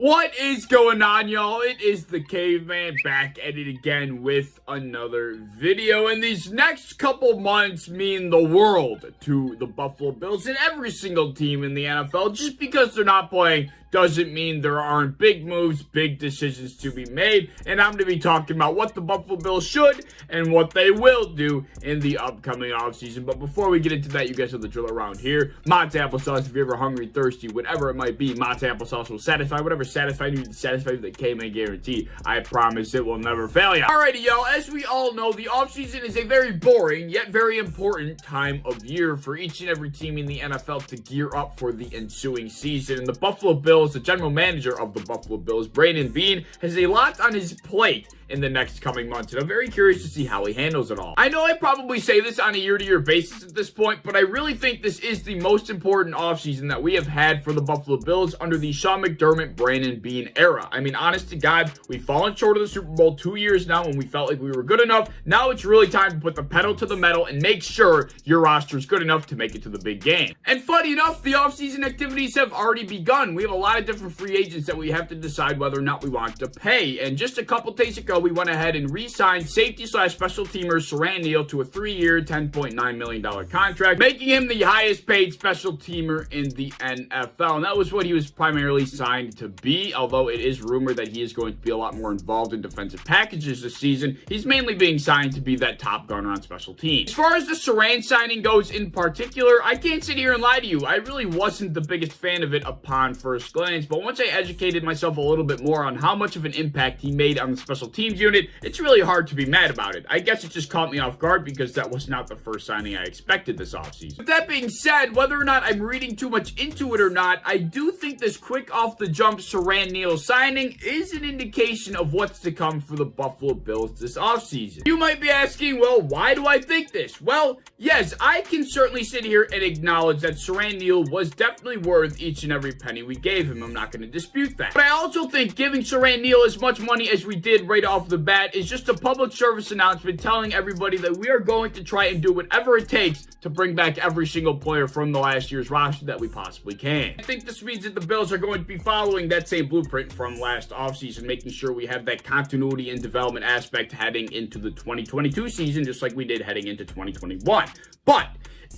What is going on, y'all? It is the Caveman back at it again with another video. And these next couple months mean the world to the Buffalo Bills and every single team in the NFL. Just because they're not playing doesn't mean there aren't big moves, big decisions to be made. And I'm going to be talking about what the Buffalo Bills should and what they will do in the upcoming offseason. But before we get into that, you guys know the drill around here. Mott's applesauce, if you're ever hungry, thirsty, whatever it might be, Mott's applesauce will satisfy whatever satisfied you, satisfy the K-Man guarantee. I promise it will never fail you. Alrighty, y'all. As we all know, the offseason is a very boring yet very important time of year for each and every team in the NFL to gear up for the ensuing season. And the Buffalo Bills, the general manager of the Buffalo Bills, Beane, has a lot on his plate in the next coming months, and I'm very curious to see how he handles it all. I know I probably say this on a year-to-year basis at this point, but I really think this is the most important offseason that we have had for the Buffalo Bills under the Sean McDermott, Beane era. I mean, honest to God, we've fallen short of the Super Bowl 2 years now when we felt like we were good enough. Now it's really time to put the pedal to the metal and make sure your roster is good enough to make it to the big game. And funny enough, the offseason activities have already begun. We have a lot of different free agents that we have to decide whether or not we want to pay. And just a couple days ago, we went ahead and re-signed safety/special teamer Siran Neal to a 3-year, $10.9 million contract, making him the highest paid special teamer in the NFL. And that was what he was primarily signed to be, although it is rumored that he is going to be a lot more involved in defensive packages this season. He's mainly being signed to be that top gunner on special teams. As far as the Siran signing goes in particular, I can't sit here and lie to you. I really wasn't the biggest fan of it upon first glance, but once I educated myself a little bit more on how much of an impact he made on the special teams unit, it's really hard to be mad about it. I guess it just caught me off guard because that was not the first signing I expected this offseason. With that being said, whether or not I'm reading too much into it or not, I do think this quick off-the-jump Siran Neal signing is an indication of what's to come for the Buffalo Bills this offseason. You might be asking, well, why do I think this? Well, yes, I can certainly sit here and acknowledge that Siran Neal was definitely worth each and every penny we gave him. I'm not going to dispute that. But I also think giving Siran Neal as much money as we did right off the bat is just a public service announcement telling everybody that we are going to try and do whatever it takes to bring back every single player from the last year's roster that we possibly can. I think this means that the Bills are going to be following that same blueprint from last offseason, making sure we have that continuity and development aspect heading into the 2022 season, just like we did heading into 2021. But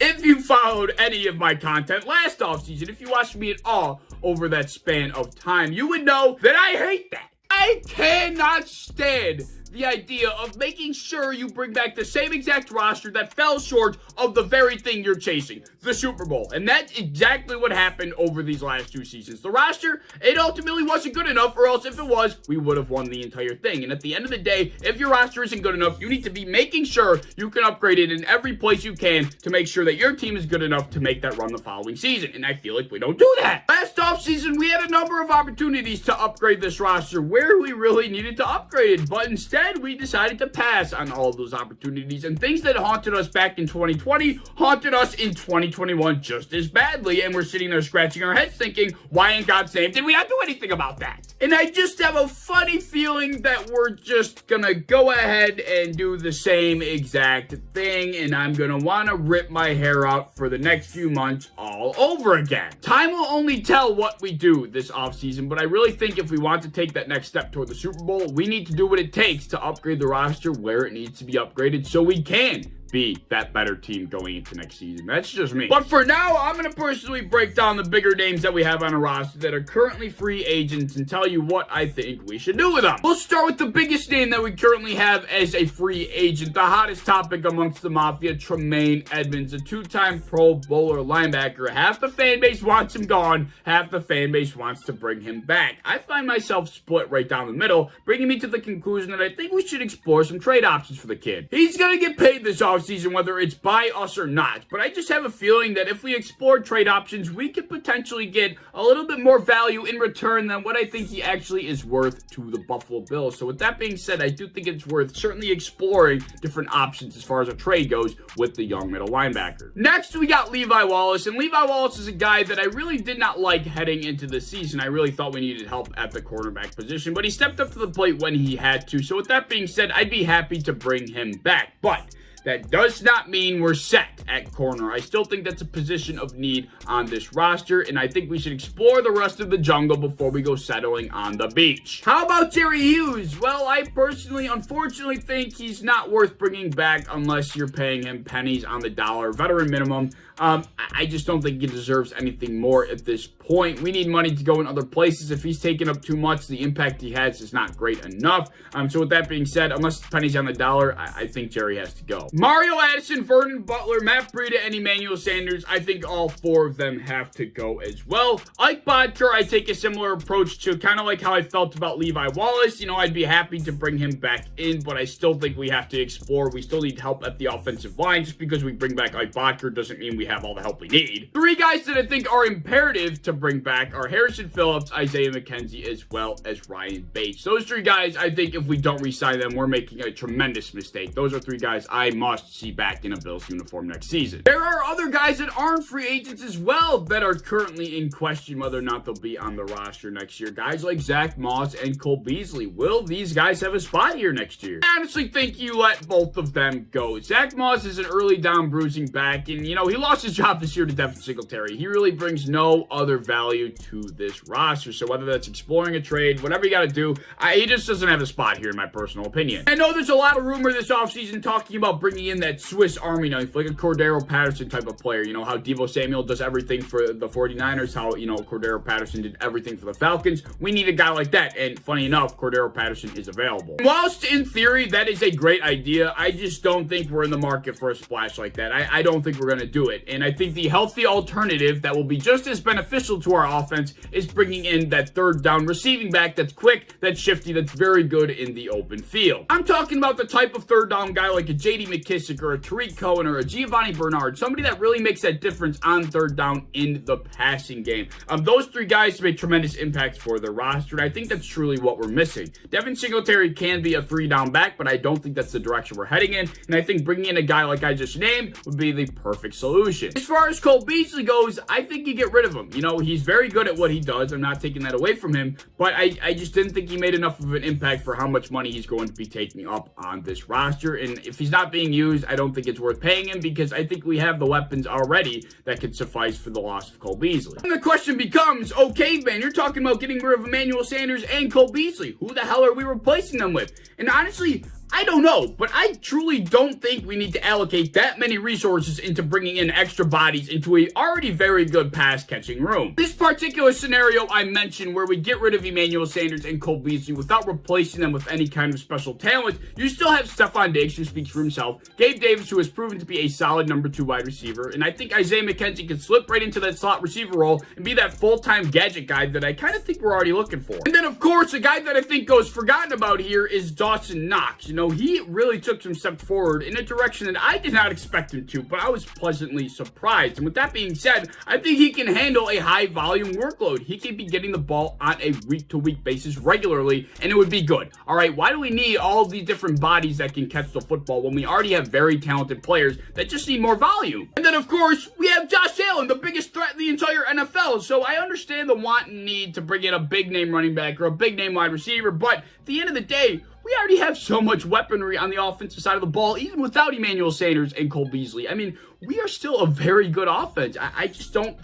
if you followed any of my content last offseason, if you watched me at all over that span of time, you would know that I hate that. I cannot stand the idea of making sure you bring back the same exact roster that fell short of the very thing you're chasing, the Super Bowl. And that's exactly what happened over these last 2 seasons. The roster, it ultimately wasn't good enough, or else if it was, we would have won the entire thing. And at the end of the day, if your roster isn't good enough, you need to be making sure you can upgrade it in every place you can to make sure that your team is good enough to make that run the following season. And I feel like we don't do that. Last offseason, we had a number of opportunities to upgrade this roster where we really needed to upgrade it, but instead, we decided to pass on all of those opportunities, and things that haunted us back in 2020 haunted us in 2021 just as badly, and we're sitting there scratching our heads thinking, why in God's name did we not do anything about that? And I just have a funny feeling that we're just gonna go ahead and do the same exact thing, and I'm gonna want to rip my hair out for the next few months all over again. Time will only tell what we do this offseason, but I really think if we want to take that next step toward the Super Bowl, we need to do what it takes to upgrade the roster where it needs to be upgraded so we can be that better team going into next season. That's just me. But for now, I'm going to personally break down the bigger names that we have on a roster that are currently free agents and tell you what I think we should do with them. We'll start with the biggest name that we currently have as a free agent, the hottest topic amongst the Mafia, Tremaine Edmunds, a 2-time Pro Bowler linebacker. Half the fan base wants him gone, half the fan base wants to bring him back. I find myself split right down the middle, bringing me to the conclusion that I think we should explore some trade options for the kid. He's going to get paid this offseason, whether it's by us or not, but I just have a feeling that if we explore trade options, we could potentially get a little bit more value in return than what I think he actually is worth to the Buffalo Bills. So with that being said, I do think it's worth certainly exploring different options as far as a trade goes with the young middle linebacker. Next, we got Levi Wallace, and Levi Wallace is a guy that I really did not like heading into the season. I really thought we needed help at the quarterback position, but he stepped up to the plate when he had to. So with that being said, I'd be happy to bring him back. But that does not mean we're set at corner. I still think that's a position of need on this roster, and I think we should explore the rest of the jungle before we go settling on the beach. How about Jerry Hughes? Well, I personally, unfortunately, think he's not worth bringing back unless you're paying him pennies on the dollar, veteran minimum. I just don't think he deserves anything more at this point. We need money to go in other places. If he's taking up too much, the impact he has is not great enough. So with that being said, unless it's pennies on the dollar, I think Jerry has to go. Mario Addison, Vernon Butler, Matt Breida, and Emmanuel Sanders, I think all four of them have to go as well. Ike Bodker, I take a similar approach to, kind of like how I felt about Levi Wallace. You know, I'd be happy to bring him back in, but I still think we have to explore. We still need help at the offensive line. Just because we bring back Ike Bodker doesn't mean we have all the help we need. Three guys that I think are imperative to bring back are Harrison Phillips, Isaiah McKenzie, as well as Ryan Bates. Those three guys, I think if we don't re-sign them, we're making a tremendous mistake. Those are three guys I must see back in a Bills uniform next season. There are other guys that aren't free agents as well that are currently in question whether or not they'll be on the roster next year. Guys like Zach Moss and Cole Beasley. Will these guys have a spot here next year? I honestly think you let both of them go. Zach Moss is an early down bruising back, and you know, he lost his job this year to Devin Singletary. He really brings no other value to this roster. So whether that's exploring a trade, whatever you got to do, he just doesn't have a spot here in my personal opinion. I know there's a lot of rumor this offseason talking about bringing in that Swiss Army knife, like a Cordero Patterson type of player. You know, how Deebo Samuel does everything for the 49ers, how, you know, Cordero Patterson did everything for the Falcons. We need a guy like that. And funny enough, Cordero Patterson is available. Whilst in theory, that is a great idea, I just don't think we're in the market for a splash like that. I don't think we're going to do it. And I think the healthy alternative that will be just as beneficial to our offense is bringing in that third down receiving back that's quick, that's shifty, that's very good in the open field. I'm talking about the type of third down guy like a J.D. McKissick or a Tariq Cohen or a Giovanni Bernard, somebody that really makes that difference on third down in the passing game. Those three guys made tremendous impacts for the roster, and I think that's truly what we're missing. Devin Singletary can be a three down back, but I don't think that's the direction we're heading in, and I think bringing in a guy like I just named would be the perfect solution. As far as Cole Beasley goes, I think you get rid of him. You know, he's very good at what he does. I'm not taking that away from him, but I just didn't think he made enough of an impact for how much money he's going to be taking up on this roster, and if he's not being used, I don't think it's worth paying him because I think we have the weapons already that could suffice for the loss of Cole Beasley. And the question becomes, okay, man, you're talking about getting rid of Emmanuel Sanders and Cole Beasley. Who the hell are we replacing them with? And honestly, I don't know, but I truly don't think we need to allocate that many resources into bringing in extra bodies into a already very good pass-catching room. This particular scenario I mentioned where we get rid of Emmanuel Sanders and Cole Beasley without replacing them with any kind of special talent, you still have Stephon Diggs, who speaks for himself, Gabe Davis, who has proven to be a solid number 2 wide receiver, and I think Isaiah McKenzie can slip right into that slot receiver role and be that full-time gadget guy that I kind of think we're already looking for. And then, of course, a guy that I think goes forgotten about here is Dawson Knox. You know, he really took some steps forward in a direction that I did not expect him to, but I was pleasantly surprised. And with that being said, I think he can handle a high volume workload. He can be getting the ball on a week-to-week basis regularly, and it would be good. All right, why do we need all these different bodies that can catch the football when we already have very talented players that just need more volume? And then, of course, we have Josh Allen, the biggest threat in the entire NFL. So I understand the want and need to bring in a big-name running back or a big-name wide receiver, but at the end of the day, we already have so much weaponry on the offensive side of the ball, even without Emmanuel Sanders and Cole Beasley. I mean, we are still a very good offense. I just don't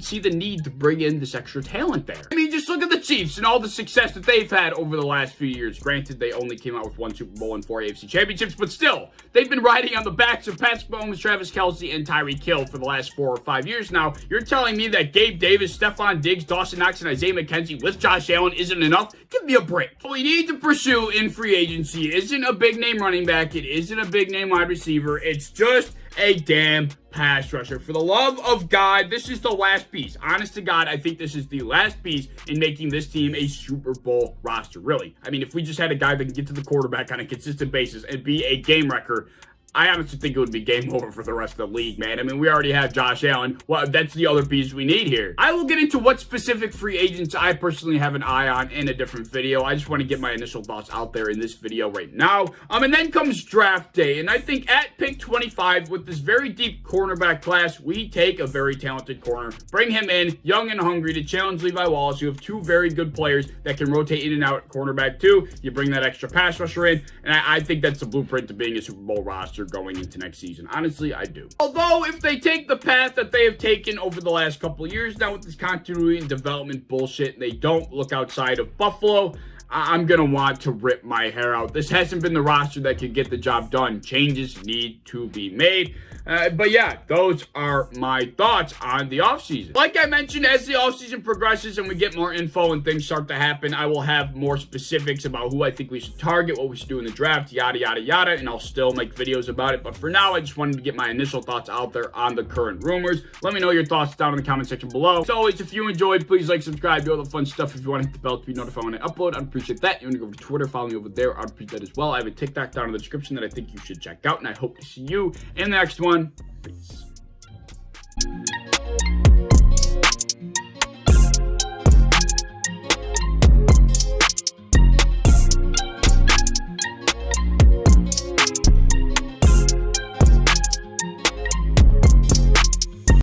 see the need to bring in this extra talent there. I mean, just look at the Chiefs and all the success that they've had over the last few years. Granted, they only came out with 1 Super Bowl and 4 AFC championships, but still, they've been riding on the backs of Patrick Mahomes, Travis Kelce, and Tyreek Hill for the last 4 or 5 years now. You're telling me that Gabe Davis, Stephon Diggs, Dawson Knox, and Isaiah McKenzie with Josh Allen isn't enough? Give me a break. What we need to pursue in free agency isn't a big-name running back. It isn't a big-name wide receiver. It's just a damn pass rusher. For the love of God, this is the last piece. Honest to God, I think this is the last piece in making this team a Super Bowl roster, really. I mean, if we just had a guy that can get to the quarterback on a consistent basis and be a game wrecker, I honestly think it would be game over for the rest of the league, man. I mean, we already have Josh Allen. Well, that's the other piece we need here. I will get into what specific free agents I personally have an eye on in a different video. I just want to get my initial thoughts out there in this video right now. And then comes draft day. And I think at pick 25, with this very deep cornerback class, we take a very talented corner, bring him in, young and hungry, to challenge Levi Wallace. You have 2 very good players that can rotate in and out at cornerback too. You bring that extra pass rusher in, and I think that's the blueprint to being a Super Bowl roster. going into next season. Honestly, I do. Although, if they take the path that they have taken over the last couple of years now with this continuity and development bullshit, and they don't look outside of Buffalo, I'm going to want to rip my hair out. This hasn't been the roster that can get the job done. Changes need to be made. But yeah, those are my thoughts on the offseason. Like I mentioned, as the offseason progresses and we get more info and things start to happen, I will have more specifics about who I think we should target, what we should do in the draft, yada, yada, yada, and I'll still make videos about it. But for now, I just wanted to get my initial thoughts out there on the current rumors. Let me know your thoughts down in the comment section below. As always, if you enjoyed, please like, subscribe, do all the fun stuff. If you want to hit the bell to be notified when I upload, I'd appreciate that. You want to go over to Twitter, follow me over there, I'd appreciate that as well. I have a TikTok down in the description that I think you should check out, and I hope to see you in the next one. Peace.